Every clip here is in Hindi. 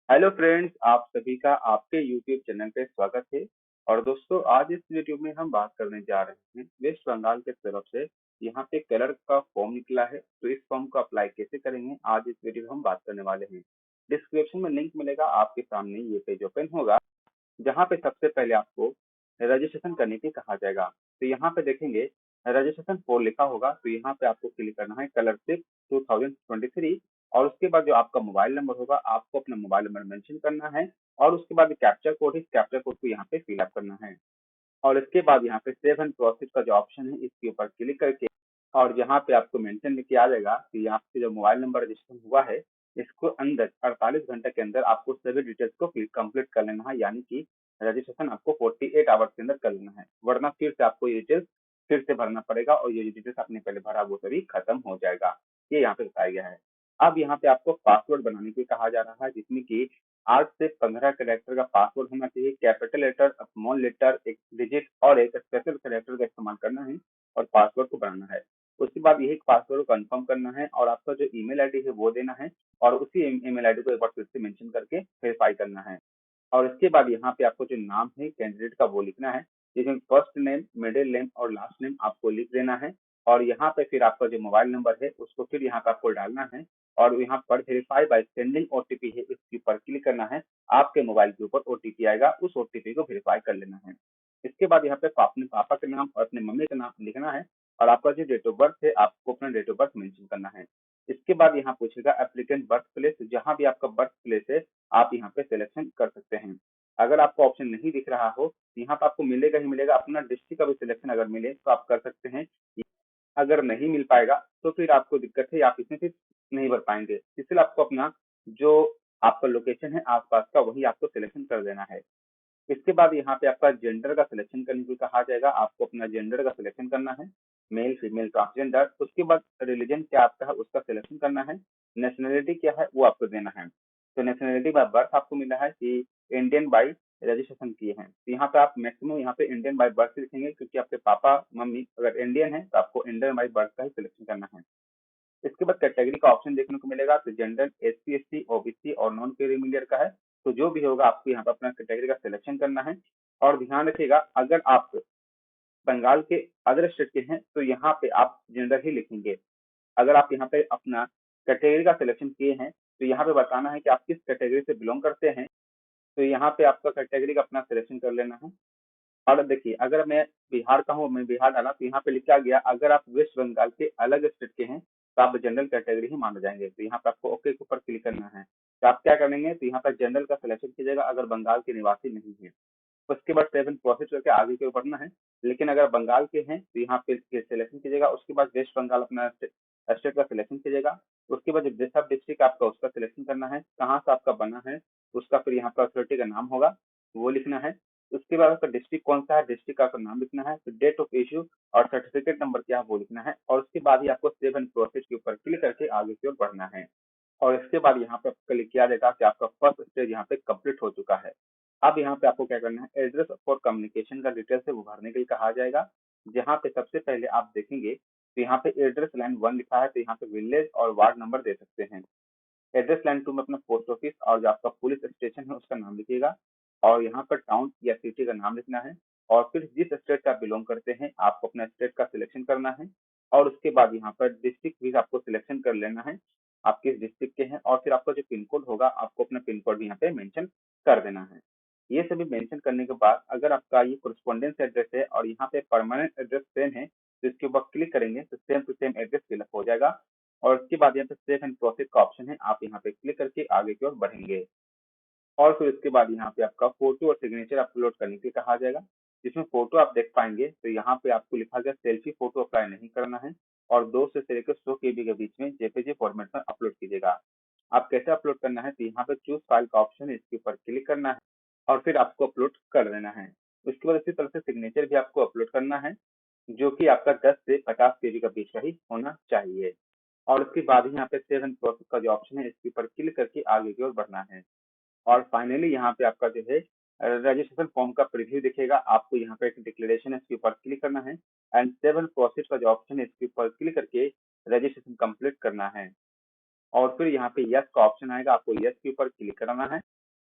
हेलो फ्रेंड्स, आप सभी का आपके यूट्यूब चैनल पे स्वागत है। और दोस्तों, आज इस वीडियो में हम बात करने जा रहे हैं वेस्ट बंगाल के तरफ से यहाँ पे कलर का फॉर्म निकला है, तो इस फॉर्म को अप्लाई कैसे करेंगे आज इस वीडियो में हम बात करने वाले हैं। डिस्क्रिप्शन में लिंक मिलेगा, आपके सामने ये पेज ओपन होगा जहाँ पे सबसे पहले आपको रजिस्ट्रेशन करने के कहा जाएगा। तो यहाँ पे देखेंगे रजिस्ट्रेशन फॉर लिखा होगा, तो यहाँ पे आपको क्लिक करना है कलरशिप 2023 और उसके बाद जो आपका मोबाइल नंबर होगा आपको अपना मोबाइल नंबर मेंशन करना है और उसके बाद कैप्चर कोड है, कैप्चर कोड को यहाँ पे फिल अप करना है। और इसके बाद यहाँ पे सेव एंड प्रोसीड का जो ऑप्शन है इसके ऊपर क्लिक करके और जहाँ पे आपको मेंशन लिख के आ जाएगा कि यहाँ पे जो मोबाइल नंबर रजिस्टर हुआ है इसको अंदर 48 घंटे के अंदर आपको सभी डिटेल्स को कंप्लीट कर लेना है, यानी कि रजिस्ट्रेशन आपको 48 आवर्स के अंदर कर लेना है, वरना फिर से आपको ये डिटेल्स फिर से भरना पड़ेगा और ये डिटेल्स आपने पहले भरा वो सभी खत्म हो जाएगा। ये यहाँ पे बताया गया है। अब यहाँ पे आपको पासवर्ड बनाने के लिए कहा जा रहा है, जिसमें कि 8 से 15 कैरेक्टर का पासवर्ड होना चाहिए। कैपिटल लेटर, स्मॉल लेटर, एक डिजिट और एक स्पेशल कैरेक्टर का इस्तेमाल करना है और पासवर्ड को बनाना है। उसके बाद यही पासवर्ड को कंफर्म करना है और आपका जो ईमेल आईडी है वो देना है और उसी ईमेल आईडी को एक बार फिर से मेंशन करके वेरीफाई करना है। और इसके बाद यहाँ पे आपको जो नाम है कैंडिडेट का वो लिखना है, जिसमें फर्स्ट नेम, मिडिल नेम और लास्ट नेम आपको लिख देना है। और यहाँ पे फिर आपका जो मोबाइल नंबर है उसको फिर यहाँ पे आपको डालना है और यहाँ पर वेरीफाई बाय सेंडिंग ओटीपी है इसके ऊपर क्लिक करना है। आपके मोबाइल के ऊपर ओटीपी आएगा, उस ओटीपी को वेरीफाई कर लेना है। इसके बाद यहाँ पे अपने पापा के नाम और अपने मम्मी का नाम लिखना है और आपका जो डेट ऑफ बर्थ है आपको अपना डेट ऑफ बर्थ मेंशन करना है। इसके बाद यहाँ पूछेगा एप्लीकेंट बर्थ प्लेस, जहाँ भी आपका बर्थ प्लेस है आप यहाँ पे सिलेक्शन कर सकते हैं। अगर आपको ऑप्शन नहीं दिख रहा हो तो यहाँ पे आपको मिलेगा ही मिलेगा, अपना डिस्ट्रिक्ट का भी सिलेक्शन अगर मिले तो आप कर सकते हैं। अगर नहीं मिल पाएगा तो फिर आपको दिक्कत है, आप इसमें फिर नहीं भर पाएंगे, इसलिए आपको अपना जो आपका लोकेशन है आसपास का वही आपको सिलेक्शन कर देना है। इसके बाद यहाँ पे आपका जेंडर का सिलेक्शन करने को कहा जाएगा, आपको अपना जेंडर का सिलेक्शन करना है, मेल, फीमेल, ट्रांसजेंडर। उसके बाद रिलीजन क्या आपका है उसका सिलेक्शन करना है। नेशनलिटी क्या है वो आपको देना है। तो नेशनलिटी बाय बर्थ आपको मिला है कि इंडियन बाई रजिस्ट्रेशन किए हैं, तो यहाँ पे आप मैक्सिमम यहाँ पे इंडियन बाई बर्थ लिखेंगे, क्योंकि आपके पापा मम्मी अगर इंडियन है तो आपको इंडियन बाई बर्थ का ही सिलेक्शन करना है। इसके बाद कैटेगरी का ऑप्शन देखने को मिलेगा, तो जनरल, एससी, एसटी, ओबीसी और नॉन क्रीमिलियर का है। तो जो भी होगा आपको यहाँ पर अपना कैटेगरी का सिलेक्शन करना है। और ध्यान रखिएगा, अगर आप बंगाल के अदर स्टेट के हैं तो यहाँ पे आप जनरल ही लिखेंगे। अगर आप यहाँ पे अपना कैटेगरी का सिलेक्शन किए हैं तो यहाँ पे बताना है कि आप किस कैटेगरी से बिलोंग करते हैं, तो यहाँ पे आपका कैटेगरी का अपना सिलेक्शन कर लेना है। और देखिए, अगर मैं बिहार का हूँ, मैं बिहार डाला तो यहाँ पे लिखा गया अगर आप वेस्ट बंगाल के अलग स्टेट के हैं तो आप जनरल कैटेगरी ही माने जाएंगे, तो यहाँ पे आपको ओके के ऊपर क्लिक करना है। तो आप क्या करेंगे, तो यहाँ पर जनरल का सिलेक्शन कीजिएगा अगर बंगाल के निवासी नहीं है। उसके बाद सेवन प्रोसेस करके आगे की ओर बढ़ना है। लेकिन अगर बंगाल के हैं तो यहाँ पे सिलेक्शन कीजिएगा, उसके बाद वेस्ट बंगाल अपना स्टेट का सिलेक्शन कीजिएगा। उसके बाद जो सब डिस्ट्रिक्ट आपका उसका सिलेक्शन करना है, कहाँ से आपका बना है उसका फिर यहाँ पर अथॉरिटी का नाम होगा वो लिखना है। उसके बाद आपका डिस्ट्रिक्ट कौन सा है, डिस्ट्रिक्ट का आपका नाम लिखना है, फिर डेट ऑफ इश्यू और सर्टिफिकेट नंबर क्या है वो लिखना है। और उसके बाद ही आपको सेव एंड प्रोसेस के ऊपर क्लिक करके आगे की ओर बढ़ना है। और इसके बाद यहाँ पे क्लिक किया जाएगा कि आपका फर्स्ट स्टेज यहाँ पे कंप्लीट हो चुका है। अब यहाँ पे आपको क्या करना है, एड्रेस फॉर कम्युनिकेशन का डिटेल्स है वो भरने के लिए कहा जाएगा। जहाँ पे सबसे पहले आप देखेंगे तो यहाँ पे एड्रेस लाइन 1 लिखा है, तो यहाँ पे विलेज और वार्ड नंबर दे सकते हैं। एड्रेस लाइन 2 में अपना पोस्ट ऑफिस और जो आपका पुलिस स्टेशन है उसका नाम लिखिएगा और यहाँ पर टाउन या सिटी का नाम लिखना है। और फिर जिस स्टेट का बिलोंग करते हैं आपको अपना स्टेट का सिलेक्शन करना है और उसके बाद यहाँ पर डिस्ट्रिक्ट भी आपको सिलेक्शन कर लेना है, आप किस डिस्ट्रिक्ट के हैं। और फिर आपका जो पिन कोड होगा आपको अपना पिन कोड भी यहाँ पे मेंशन कर देना है। ये सभी मेंशन करने के बाद अगर आपका ये कोरिस्पोंडेंस एड्रेस है और यहाँ पे परमानेंट एड्रेस सेम है तो इसके ऊपर क्लिक करेंगे तो same to same address fill up हो जाएगा। और उसके बाद यहाँ पे सेव एंड प्रोसेस का ऑप्शन है, आप यहाँ पे क्लिक करके आगे की ओर बढ़ेंगे। और फिर उसके बाद यहाँ पे आपका फोटो और सिग्नेचर अपलोड करने के लिए कहा जाएगा, जिसमें फोटो आप देख पाएंगे तो यहाँ पे आपको लिखा गया सेल्फी फोटो अप्लाई नहीं करना है और 2 से लेकर 100 केबी के बीच में जेपीजी फॉर्मेट में अपलोड कीजिएगा। आप कैसे अपलोड करना है, तो यहाँ पे चूज फाइल का ऑप्शन है इसके ऊपर क्लिक करना है और फिर आपको अपलोड कर देना है। उसके बाद इसी तरह से सिग्नेचर भी आपको अपलोड करना है, जो कि आपका 10 से 50 केबी का बीच का ही होना चाहिए। और उसके बाद ही यहाँ पे सेव एंड प्रोसेस का जो ऑप्शन है इसके ऊपर क्लिक करके आगे की ओर बढ़ना है। और फाइनली यहाँ पे आपका जो है रजिस्ट्रेशन फॉर्म का प्रीव्यू दिखेगा, आपको यहाँ पे एक डिक्लेरेशन है इसके ऊपर क्लिक करना है एंड सेव एंड प्रोसेस का जो ऑप्शन है इसके ऊपर क्लिक करके रजिस्ट्रेशन कंप्लीट करना है। और फिर यहाँ पे यस का ऑप्शन आएगा, आपको यस के ऊपर क्लिक करना है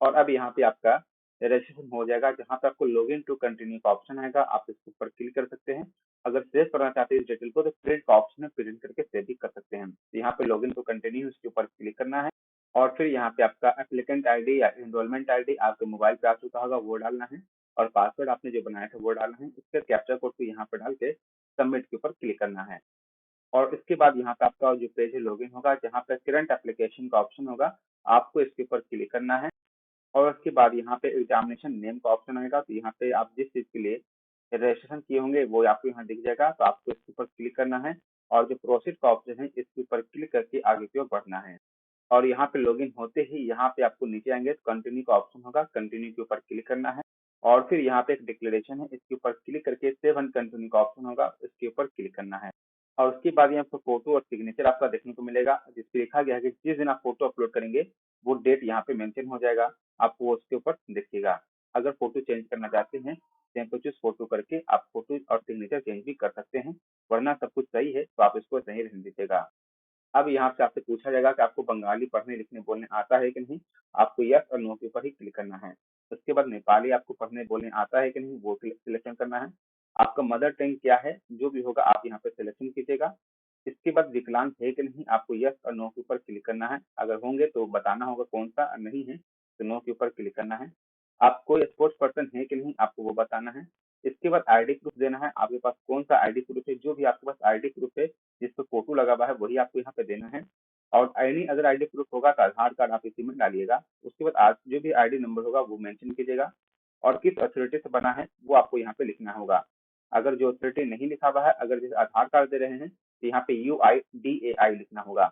और अब यहाँ पे आपका रजिस्ट्रेशन हो जाएगा, जहाँ पे आपको लॉगिन टू कंटिन्यू का ऑप्शन आएगा, आप इसके ऊपर क्लिक कर सकते हैं। अगर सेव करना चाहते हैं इस डिटेल को तो प्रिंट का ऑप्शन है, प्रिंट करके सेव भी कर सकते हैं। तो यहाँ पे लॉगिन टू कंटिन्यू इसके ऊपर क्लिक करना है और फिर यहाँ पे आपका एप्लीकेंट आईडी या एनरोलमेंट आईडी आपके मोबाइल पे आ चुका होगा वो डालना है और पासवर्ड आपने जो बनाया था वो डालना है। उसके कैप्चा कोड को यहाँ पे डाल के सबमिट के ऊपर क्लिक करना है और इसके बाद यहाँ पे आपका जो पेज है लॉगिन होगा, जहाँ पे करंट एप्लीकेशन का ऑप्शन होगा, आपको इसके ऊपर क्लिक करना है और उसके बाद यहाँ पे एग्जामिनेशन नेम का ऑप्शन आएगा। तो यहाँ पे आप जिस चीज के लिए रजिस्ट्रेशन किए होंगे वो आपको यहाँ दिख जाएगा, तो आपको इसके ऊपर क्लिक करना है और जो प्रोसीड का ऑप्शन है इसके ऊपर क्लिक करके आगे की ओर बढ़ना है। और यहाँ पे लॉगिन होते ही यहाँ पे आपको नीचे आएंगे तो कंटिन्यू का ऑप्शन होगा, कंटिन्यू के ऊपर क्लिक करना है और फिर यहाँ पे एक डिक्लेरेशन है इसके ऊपर क्लिक करके सेव एंड कंटिन्यू का ऑप्शन होगा, इसके ऊपर क्लिक करना है। और उसके बाद यहाँ पे फोटो और सिग्नेचर आपका देखने को मिलेगा, जिसपे लिखा गया है कि जिस दिन आप फोटो अपलोड करेंगे वो डेट यहाँ पे मेंशन हो जाएगा, आपको उसके ऊपर देखिएगा। अगर फोटो चेंज करना चाहते हैं सेम टू चूज फोटो करके आप फोटो और सिग्नेचर चेंज भी कर सकते हैं, वरना सब कुछ सही है तो आप इसको सही रहने दीजिएगा। अब यहाँ से आपसे पूछा जाएगा कि आपको बंगाली पढ़ने लिखने बोलने आता है कि नहीं, आपको यस और नो के ऊपर ही क्लिक करना है। उसके बाद नेपाली आपको पढ़ने बोलने आता है कि नहीं वो सिलेक्शन करना है। आपका मदर टंग क्या है जो भी होगा आप यहाँ पे सिलेक्शन कीजिएगा। इसके बाद विकलांग है कि नहीं आपको यस और नो के ऊपर क्लिक करना है, अगर होंगे तो बताना होगा कौन सा, और नहीं है तो नो के ऊपर क्लिक करना है। आपको स्पोर्ट्स पर्सन है कि नहीं आपको वो बताना है। इसके बाद आईडी प्रूफ देना है, आपके पास कौन सा आईडी प्रूफ है, जो भी आपके पास आईडी प्रूफ है जिस पे फोटो लगा हुआ है वही आपको यहाँ पे देना है। और आईडी अगर आईडी प्रूफ होगा तो आधार कार्ड आप इसी में डालिएगा। उसके बाद आज जो भी आईडी नंबर होगा वो मेंशन कीजिएगा और किस अथॉरिटी से बना है वो आपको यहाँ पे लिखना होगा। अगर जो अथॉरिटी नहीं लिखा हुआ है, अगर जैसे आधार कार्ड दे रहे हैं तो यहाँ पे UIDAI लिखना होगा।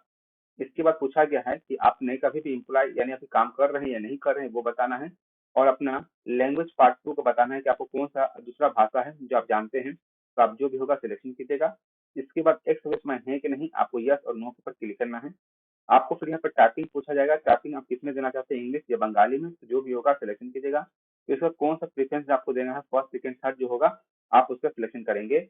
इसके बाद पूछा गया है कि आपने कभी भी एम्प्लॉय यानी अभी काम कर रहे हैं या नहीं कर रहे हैं वो बताना है और अपना लैंग्वेज पार्ट 2 को बताना है कि आपको कौन सा दूसरा भाषा है जो आप जानते हैं, तो आप जो भी होगा सिलेक्शन कीजिएगा। इसके बाद एक्स सर्विस में है कि नहीं आपको यस और नो के ऊपर क्लिक करना है। आपको फिर यहाँ पे टाइपिंग पूछा जाएगा, टाइपिंग आप किसमें देना चाहते हैं, इंग्लिश या बंगाली में, तो जो भी होगा सिलेक्शन कीजिएगा। तो इसका कौन सा प्रेफरेंस आपको देना है, फर्स्ट सेकंड थर्ड जो होगा आप उसका सिलेक्शन करेंगे।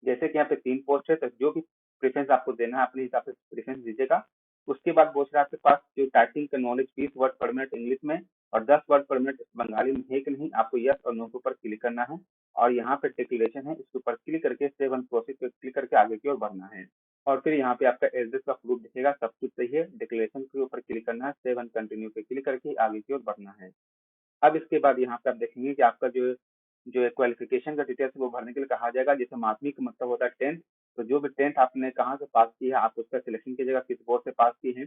जैसे कि यहाँ पे 3 पोस्ट है तो जो भी प्रेफरेंस आपको देना है अपने हिसाब से प्रेफरेंस दीजिएगा। उसके बाद पूछ रहा है आपके पास जो टाइपिंग का नॉलेज 20 वर्ड पर मिनट इंग्लिश में और 10 वर्ड पर मिनट बंगाली में है कि नहीं, आपको यस और नो के ऊपर क्लिक करना है और यहाँ पे डिक्लेरेशन है इसके ऊपर क्लिक करके सेव एंड प्रोसीड पे क्लिक करके आगे की ओर बढ़ना है। और फिर यहाँ पे आपका एड्रेस का प्रूफ दिखेगा, सब कुछ सही है, डिक्लेरेशन के ऊपर क्लिक करना है, सेव एंड कंटिन्यू पे क्लिक करके आगे की ओर बढ़ना है। अब इसके बाद यहाँ पे आप देखेंगे कि आपका जो जो क्वालिफिकेशन का डिटेल्स वो भरने के लिए कहा जाएगा। जैसे माध्यमिक का मतलब होता है 10th, तो जो भी 10th आपने कहाँ से पास की है आप उसका सिलेक्शन कीजिएगा, किस बोर्ड से पास की है,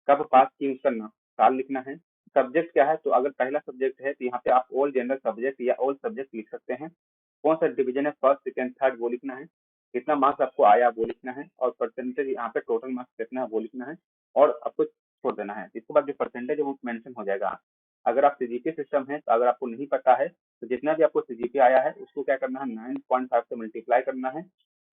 कब पास की उसका नाम साल लिखना है। सब्जेक्ट क्या है, तो अगर पहला सब्जेक्ट है तो यहाँ पे आप ऑल जनरल सब्जेक्ट या ऑल सब्जेक्ट लिख सकते हैं। कौन सा डिवीजन है फर्स्ट सेकंड थर्ड वो लिखना है, कितना मार्क्स आपको आया वो लिखना है और परसेंटेज यहाँ पे टोटल मार्क्स कितना है वो लिखना है और आपको छोड़ देना है। इसके बाद जो परसेंटेज है वो मेंशन हो जाएगा। अगर आप सीजीपीए सिस्टम है तो अगर आपको नहीं पता है तो जितना भी आपको सीजीपीए आया है उसको क्या करना है 9.5 से मल्टीप्लाई करना है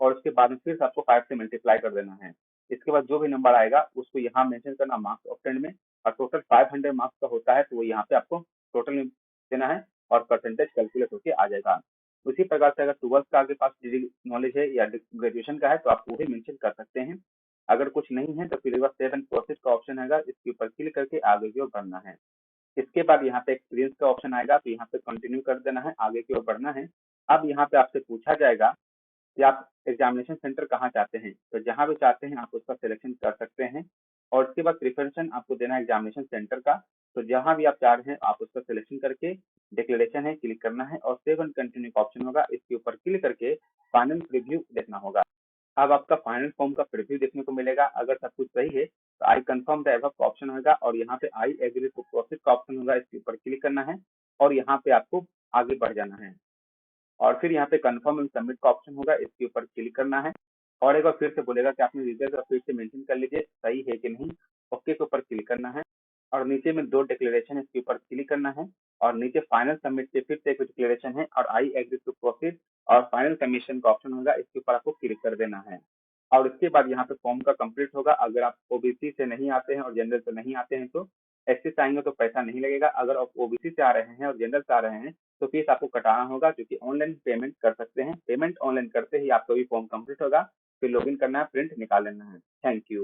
और उसके बाद में फिर से आपको 5 से मल्टीप्लाई कर देना है। इसके बाद जो भी नंबर आएगा उसको यहाँ मेंशन करना मार्क्स ऑप्शन में, और टोटल 500 मार्क्स का होता है तो वो यहाँ पे आपको टोटल देना है और परसेंटेज कैलकुलेट होके आ जाएगा। उसी प्रकार से अगर 12th का आपके पास डिग्री नॉलेज है या ग्रेजुएशन का है तो आप वो भी मेंशन कर सकते हैं। अगर कुछ नहीं है तो फिर सेव एंड प्रोसेस का ऑप्शन आएगा, इसके ऊपर क्लिक करके आगे की ओर बढ़ना है। इसके बाद यहाँ पे एक्सपीरियंस का ऑप्शन आएगा तो यहाँ पे कंटिन्यू कर देना है, आगे की ओर बढ़ना है। अब यहाँ पे आपसे पूछा जाएगा कि आप एग्जामिनेशन सेंटर कहाँ चाहते हैं, तो जहाँ भी चाहते हैं आप उसका सिलेक्शन कर सकते हैं और उसके बाद प्रिफरेंस आपको देना है एग्जामिनेशन सेंटर का। तो जहाँ भी आप चाह रहे हैं आप उसका सिलेक्शन करके डिक्लेरेशन है क्लिक करना है और सेव एंड कंटिन्यू का ऑप्शन होगा, इसके ऊपर क्लिक करके फाइनल प्रीव्यू देखना होगा। अब आपका फाइनल फॉर्म का प्रीव्यू देखने को मिलेगा। अगर सब कुछ सही है तो आई कंफर्म द एबव का ऑप्शन होगा और यहाँ पे आई एग्री टू प्रोसीड का ऑप्शन होगा, इसके ऊपर क्लिक करना है और यहाँ पे आपको आगे बढ़ जाना है और फिर यहाँ पे कंफर्म एंड सबमिट का ऑप्शन होगा, इसके ऊपर क्लिक करना है और एक बार फिर से बोलेगा कि आपने डिटेल्स फिर से मेंशन कर लीजिए सही है कि नहीं, ओके के ऊपर क्लिक करना है और नीचे में 2 डिक्लेरेशन इसके ऊपर क्लिक करना है और नीचे फाइनल सबमिट के फिर से एक डिक्लेरेशन है और आई एग्री टू प्रोसीड और फाइनल सबमिशन का ऑप्शन होगा, इसके ऊपर आपको क्लिक कर देना है। और उसके बाद यहाँ पे फॉर्म का कंप्लीट होगा। अगर आप ओबीसी से नहीं आते हैं और जनरल से नहीं आते हैं तो एससी से आएंगे तो पैसा नहीं लगेगा। अगर आप ओबीसी से आ रहे हैं और जनरल से आ रहे हैं तो फीस आपको कटाना होगा, क्योंकि ऑनलाइन पेमेंट कर सकते हैं। पेमेंट ऑनलाइन करते ही आपका भी फॉर्म कंप्लीट होगा, फिर लॉगिन करना है, प्रिंट निकाल लेना है। Thank you.